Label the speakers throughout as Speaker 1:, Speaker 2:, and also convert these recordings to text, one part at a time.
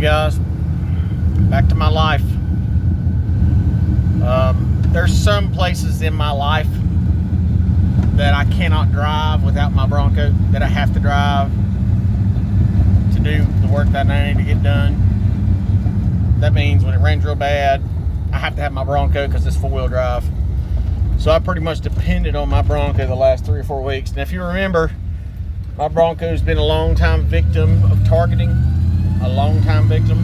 Speaker 1: guys, back to my life. There's some places in my life that I cannot drive without my Bronco, that I have to drive to do the work that I need to get done. That means when it rains real bad, I have to have my Bronco because it's four-wheel drive. So I pretty much depended on my Bronco the last 3 or 4 weeks. And if you remember, my Bronco's been a long-time victim of targeting. A long-time victim.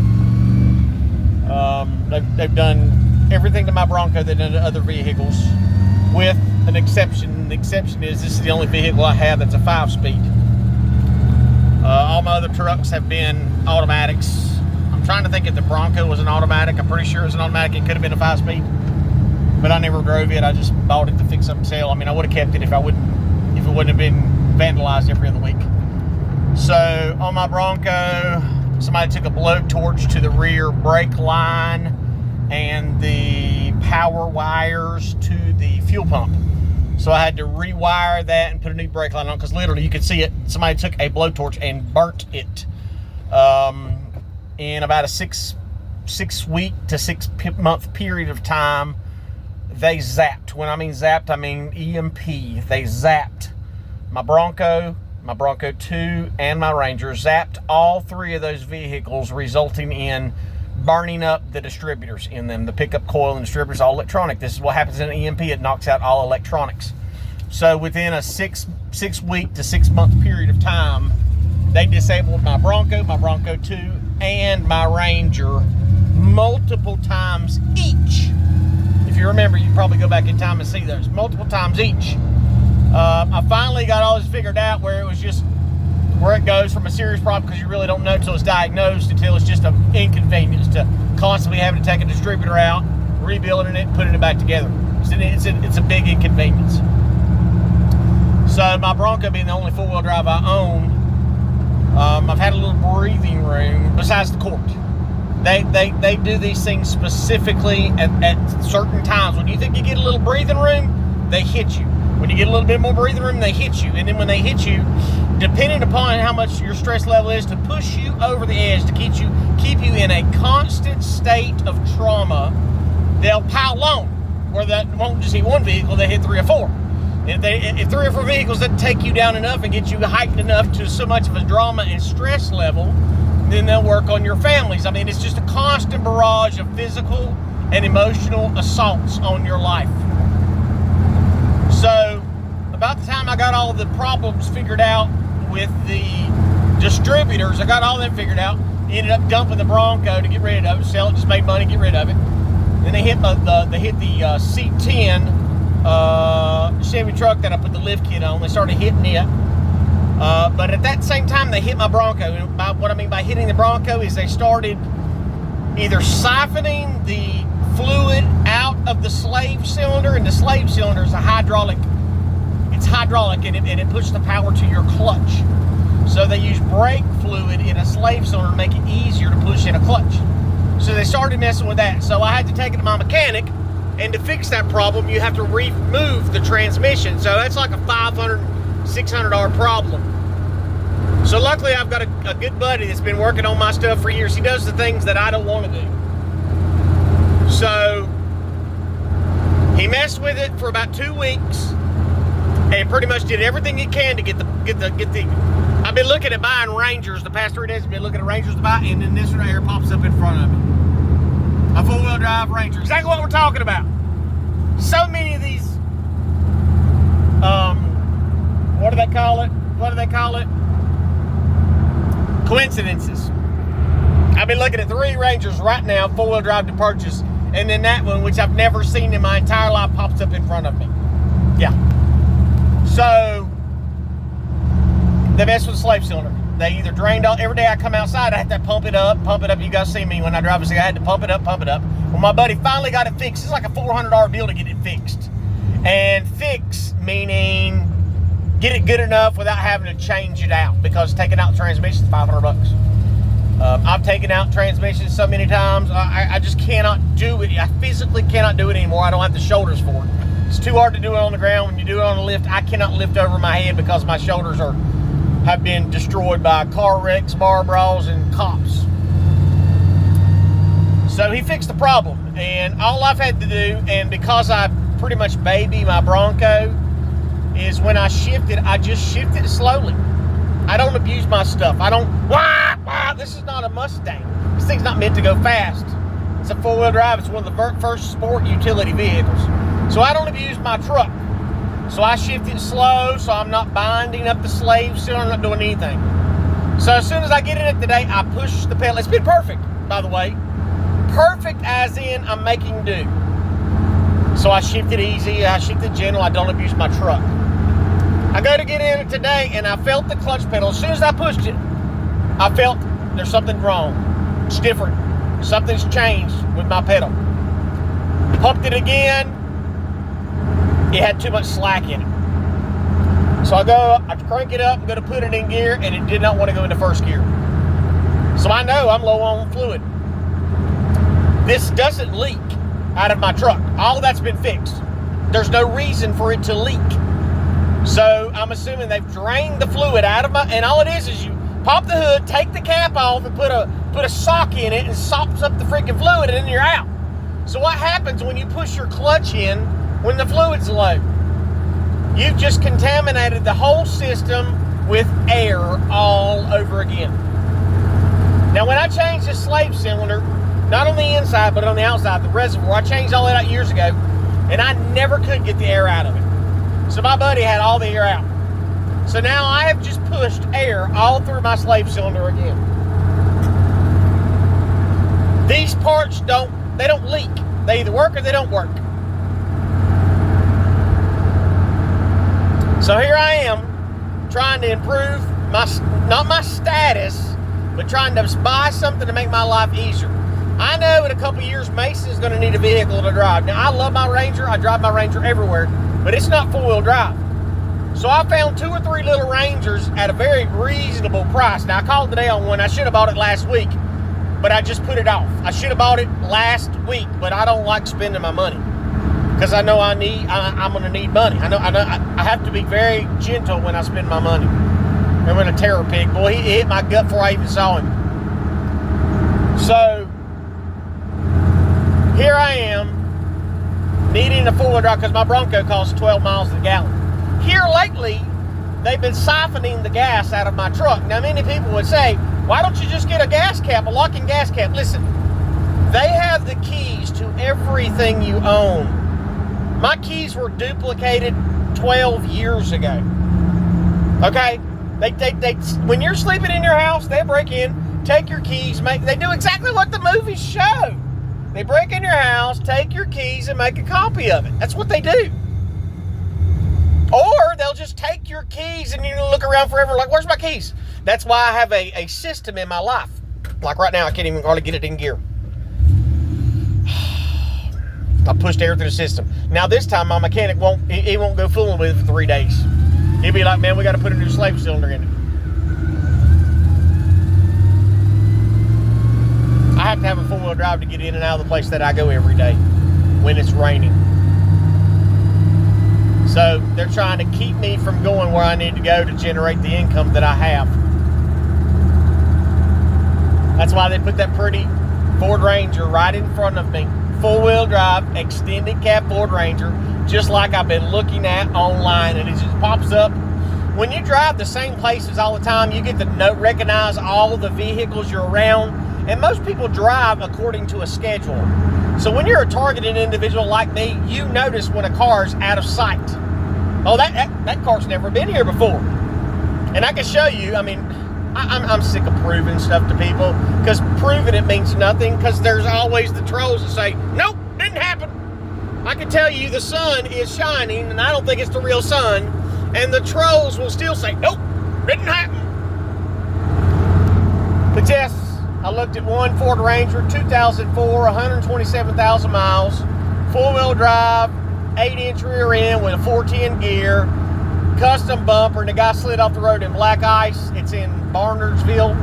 Speaker 1: They've done everything to my Bronco they've done to other vehicles, with an exception. The exception is this is the only vehicle I have that's a 5-speed. All my other trucks have been automatics. I'm trying to think if the Bronco was an automatic. I'm pretty sure it was an automatic. It could have been a 5-speed, but I never drove it. I just bought it to fix up and sell. I mean, I would have kept it if it wouldn't have been vandalized every other week. So on my Bronco, somebody took a blowtorch to the rear brake line and the power wires to the fuel pump. So I had to rewire that and put a new brake line on, because literally you could see it. Somebody took a blowtorch and burnt it. In about a six week to 6 month period of time, they zapped. When I mean zapped, I mean EMP. They zapped my Bronco, my Bronco 2, and my Ranger. Zapped all 3 of those vehicles, resulting in burning up the distributors in them. The pickup coil and distributors, all electronic. This is what happens in an EMP. It knocks out all electronics. So within a 6 week to 6 month period of time, they disabled my Bronco 2, and my Ranger multiple times each. If you remember, you can probably go back in time and see those. Multiple times each. I finally got all this figured out, where it was just where it goes from a serious problem, because you really don't know until it's diagnosed, until it's just an inconvenience to constantly having to take a distributor out, rebuilding it, putting it back together. It's a big inconvenience. So my Bronco being the only four-wheel drive I own, I've had a little breathing room besides the court. They do these things specifically at certain times. When you think you get a little breathing room, they hit you. When you get a little bit more breathing room, they hit you. And then when they hit you, depending upon how much your stress level is, to push you over the edge, to keep you in a constant state of trauma, they'll pile on, where that won't just hit one vehicle, they hit 3 or 4. If 3 or 4 vehicles doesn't take you down enough and get you heightened enough to so much of a drama and stress level, then they'll work on your families. I mean, it's just a constant barrage of physical and emotional assaults on your life. So about the time I got all the problems figured out with the distributors, I got all them figured out, ended up dumping the Bronco to get rid of it, sell it, just made money, get rid of it. Then they hit the C10 Chevy truck that I put the lift kit on. They started hitting it. But at that same time, they hit my Bronco. What I mean by hitting the Bronco is they started either siphoning the fluid out of the slave cylinder, and the slave cylinder is a hydraulic. It's hydraulic, and it pushes the power to your clutch. So they use brake fluid in a slave cylinder to make it easier to push in a clutch. So they started messing with that. So I had to take it to my mechanic, and to fix that problem, you have to remove the transmission. So that's like a $500, $600 problem. So luckily, I've got a good buddy that's been working on my stuff for years. He does the things that I don't want to do. So he messed with it for about 2 weeks, and pretty much did everything he can to get the. I've been looking at buying Rangers the past 3 days. I've been looking at Rangers to buy, and then this right here pops up in front of me. A four-wheel drive Ranger. Exactly what we're talking about. So many of these, what do they call it? Coincidences. I've been looking at 3 Rangers right now, four-wheel drive to purchase, and then that one, which I've never seen in my entire life, pops up in front of me. Yeah. So they mess with the slave cylinder. They either drained all. Every day I come outside, I have to pump it up. You guys see me when I drive. I had to pump it up. Well, my buddy finally got it fixed. It's like a $400 bill to get it fixed. And fix meaning get it good enough without having to change it out, because taking out the transmission is $500. I've taken out transmissions so many times. I just cannot do it. I physically cannot do it anymore. I don't have the shoulders for it. It's too hard to do it on the ground. When you do it on the lift, I cannot lift over my head because my shoulders have been destroyed by car wrecks, bar brawls, and cops. So he fixed the problem, and all I've had to do, and because I pretty much baby my Bronco, is when I shift it, I just shift it slowly. I don't abuse my stuff. I don't, wah. This is not a Mustang. This thing's not meant to go fast. It's a four-wheel drive. It's one of the first sport utility vehicles. So I don't abuse my truck. So I shift it slow, so I'm not binding up the slave, so I'm not doing anything. So as soon as I get in it today, I push the pedal. It's been perfect, by the way. Perfect as in I'm making do. So I shift it easy, I shift it gentle, I don't abuse my truck. I go to get in it today, and I felt the clutch pedal. As soon as I pushed it, I felt there's something wrong. It's different. Something's changed with my pedal. Pumped it again. It had too much slack in it. So I crank it up, I'm going to put it in gear, and it did not want to go into first gear. So I know I'm low on fluid. This doesn't leak out of my truck. All that's been fixed. There's no reason for it to leak. So I'm assuming they've drained the fluid out of and all it is you pop the hood, take the cap off, and put a sock in it, and sops up the freaking fluid, and then you're out. So what happens when you push your clutch in when the fluid's low? You've just contaminated the whole system with air all over again. Now, when I changed the slave cylinder, not on the inside, but on the outside, the reservoir, I changed all that out years ago, and I never could get the air out of it. So my buddy had all the air out. So now I have just pushed air all through my slave cylinder again. These parts don't leak. They either work or they don't work. So here I am trying to improve not my status, but trying to buy something to make my life easier. I know in a couple years Mason's going to need a vehicle to drive. Now I love my Ranger. I drive my Ranger everywhere, but it's not four-wheel drive. So I found 2 or 3 little Rangers at a very reasonable price. Now I called today on one. I should have bought it last week, but I just put it off. I should have bought it last week, but I don't like spending my money because I know I'm going to need money. I know I have to be very gentle when I spend my money. Remember when a terror pig, boy, he hit my gut before I even saw him. So here I am needing a four-wheel drive because my Bronco costs 12 miles a gallon. Here lately, they've been siphoning the gas out of my truck. Now, many people would say, why don't you just get a gas cap, a lock-in gas cap? Listen, they have the keys to everything you own. My keys were duplicated 12 years ago. Okay? They when you're sleeping in your house, they break in, take your keys, they do exactly what the movies show. They break in your house, take your keys, and make a copy of it. That's what they do. Or they'll just take your keys and you look around forever like, where's my keys? That's why I have a system in my life. Like right now, I can't even hardly get it in gear. I pushed air through the system. Now this time my mechanic won't go fooling with it for 3 days. He'll be like, man, we got to put a new slave cylinder in it. I have to have a four-wheel drive to get in and out of the place that I go every day when it's raining. So they're trying to keep me from going where I need to go to generate the income that I have. That's why they put that pretty Ford Ranger right in front of me. Four-wheel drive, extended cab Ford Ranger, just like I've been looking at online, and it just pops up. When you drive the same places all the time, you get to recognize all the vehicles you're around, and most people drive according to a schedule. So when you're a targeted individual like me, you notice when a car's out of sight. Oh, that car's never been here before. And I can show you, I mean, I'm sick of proving stuff to people, because proving it means nothing, because there's always the trolls that say, nope, didn't happen. I can tell you the sun is shining, and I don't think it's the real sun, and the trolls will still say, nope, didn't happen. But yes, I looked at one Ford Ranger, 2004, 127,000 miles, four-wheel drive, 8-inch rear end with a 410 gear, custom bumper, and the guy slid off the road in black ice. It's in Barnersville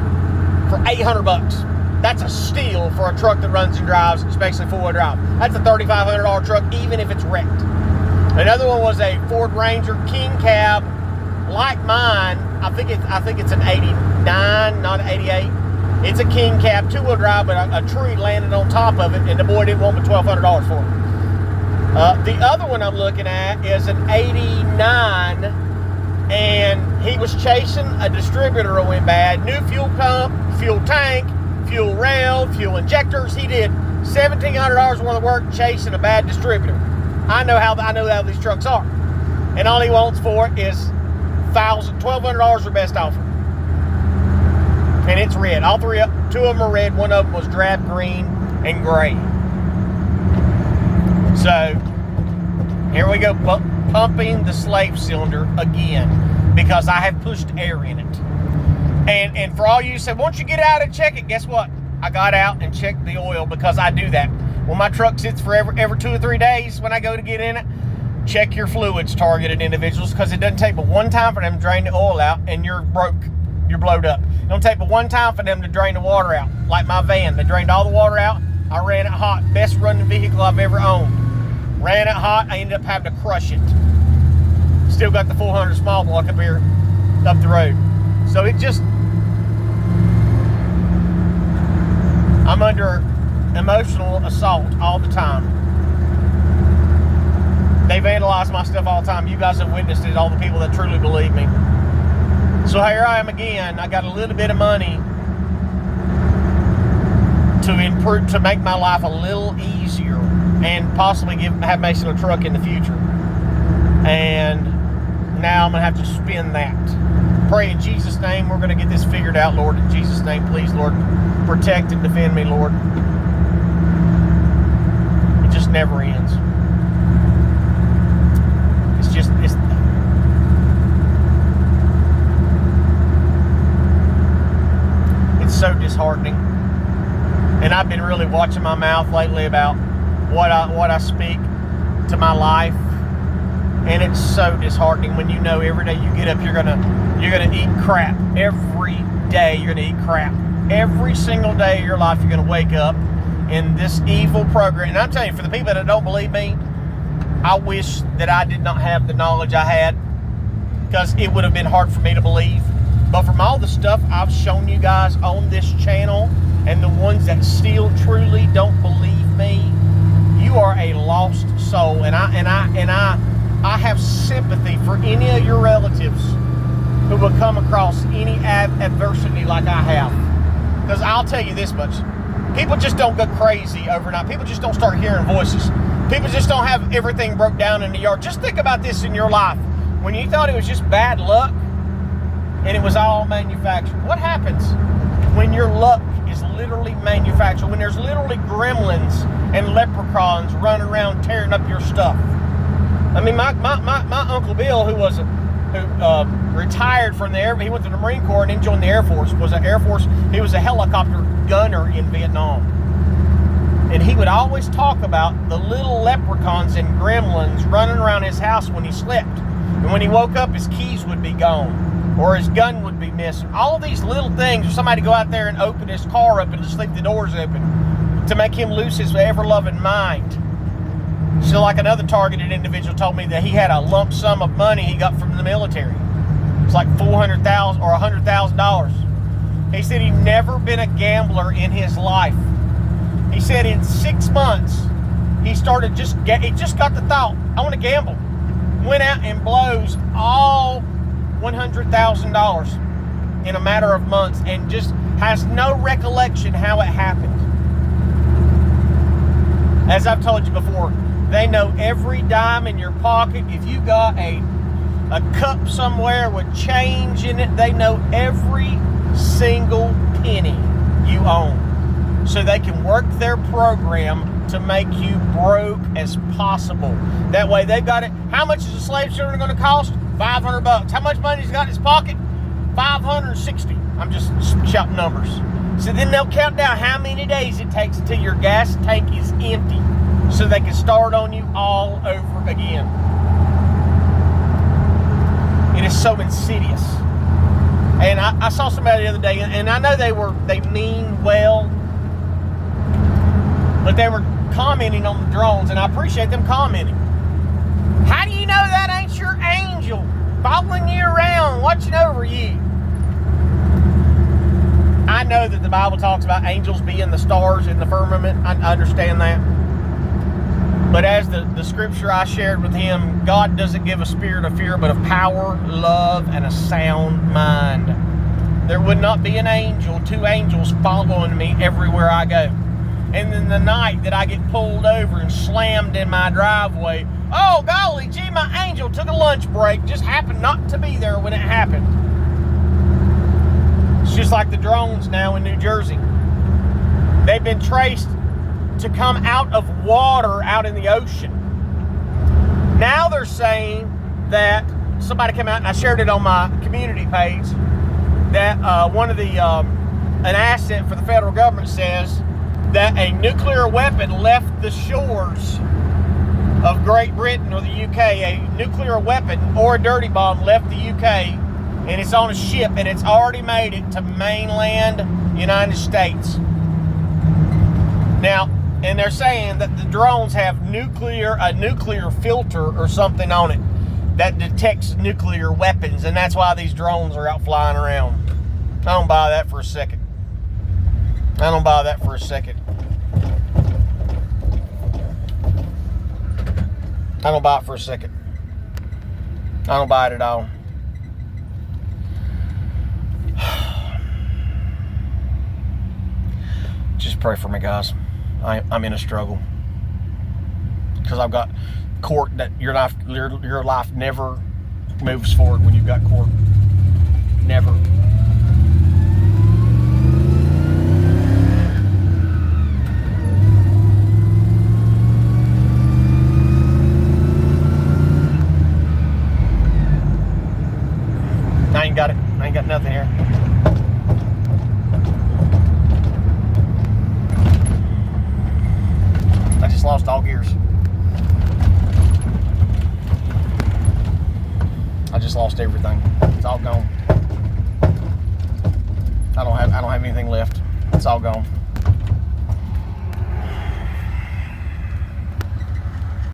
Speaker 1: for $800. That's a steal for a truck that runs and drives, especially four-wheel drive. That's a $3,500 truck, even if it's wrecked. Another one was a Ford Ranger King Cab, like mine. I think it's an 89, not an 88. It's a king cab, 2-wheel drive, but a tree landed on top of it, and the boy didn't want but $1,200 for it. The other one I'm looking at is an 89, and he was chasing a distributor that went bad. New fuel pump, fuel tank, fuel rail, fuel injectors. He did $1,700 worth of work chasing a bad distributor. I know how these trucks are. And all he wants for it is $1,200 or best offer. And it's red. All three, 2 of them are red. One of them was drab green and gray. So here we go, pumping the slave cylinder again because I have pushed air in it. And for all you who say, won't you get out and check it? Guess what? I got out and checked the oil because I do that. When my truck sits for every 2 or 3 days when I go to get in it, check your fluids, targeted individuals, because it doesn't take but one time for them to drain the oil out and you're broke. You're blowed up. It don't take but one time for them to drain the water out. Like my van, they drained all the water out. I ran it hot. Best running vehicle I've ever owned. Ran it hot. I ended up having to crush it. Still got the 400 small block up here, up the road. So it just, I'm under emotional assault all the time. They vandalize my stuff all the time. You guys have witnessed it, all the people that truly believe me. So here I am again. I got a little bit of money to improve, to make my life a little easier, and possibly have Mason a truck in the future. And now I'm gonna have to spend that. Pray in Jesus' name we're gonna get this figured out, Lord. In Jesus' name, please, Lord, protect and defend me, Lord. It just never ends. It's so disheartening. And I've been really watching my mouth lately about what I speak to my life. And it's so disheartening when you know every day you get up, you're gonna eat crap. Every day you're gonna eat crap. Every single day of your life you're gonna wake up in this evil program. And I'm telling you, for the people that don't believe me, I wish that I did not have the knowledge I had, because it would have been hard for me to believe. But from all the stuff I've shown you guys on this channel, and the ones that still truly don't believe me, you are a lost soul. And I have sympathy for any of your relatives who will come across any adversity like I have. Because I'll tell you this much. People just don't go crazy overnight. People just don't start hearing voices. People just don't have everything broke down in the yard. Just think about this in your life. When you thought it was just bad luck and it was all manufactured. What happens when your luck is literally manufactured? When there's literally gremlins and leprechauns running around tearing up your stuff? I mean, my Uncle Bill, who retired from the Air, he went to the Marine Corps and then joined the Air Force, he was a helicopter gunner in Vietnam. And he would always talk about the little leprechauns and gremlins running around his house when he slept. And when he woke up, his keys would be gone, or his gun would be missing. All of these little things, or somebody go out there and open his car up and just leave the doors open to make him lose his ever-loving mind. So like another targeted individual told me that he had a lump sum of money he got from the military. It's like $400,000 or $100,000. He said he'd never been a gambler in his life. He said in 6 months, he just got the thought, I want to gamble. Went out and blows all $100,000 in a matter of months and just has no recollection how it happened. As I've told you before, they know every dime in your pocket. If you got a cup somewhere with change in it, they know every single penny you own. So they can work their program to make you broke as possible. That way they've got it. How much is a slave cylinder going to cost? $500. How much money he's got in his pocket? $560. I'm just shouting numbers. So then they'll count down how many days it takes until your gas tank is empty, so they can start on you all over again. It is so insidious. And I saw somebody the other day, and I know they mean well, but they were commenting on the drones, and I appreciate them commenting. How do you know that ain't your angel following you around, watching over you? I know that the Bible talks about angels being the stars in the firmament. I understand that. But as the scripture I shared with him, God doesn't give a spirit of fear, but of power, love, and a sound mind. There would not be an angel, 2 angels following me everywhere I go. And then the night that I get pulled over and slammed in my driveway, oh golly gee, my angel took a lunch break, just happened not to be there when it happened. It's just like the drones now in New Jersey. They've been traced to come out of water out in the ocean. Now they're saying that somebody came out, and I shared it on my community page, that one of the an asset for the federal government says that a nuclear weapon left the shores of Great Britain or the UK. A nuclear weapon or a dirty bomb left the UK, and it's on a ship, and it's already made it to mainland United States. Now, and they're saying that the drones have a nuclear filter or something on it that detects nuclear weapons, and that's why these drones are out flying around. I don't buy that for a second. I don't buy that for a second. I don't buy it for a second. I don't buy it at all. Just pray for me, guys. I'm in a struggle because I've got court. That your life never moves forward when you've got court. Never. I ain't got it. I ain't got nothing here. I just lost all gears. I just lost everything. It's all gone. I don't have anything left. It's all gone.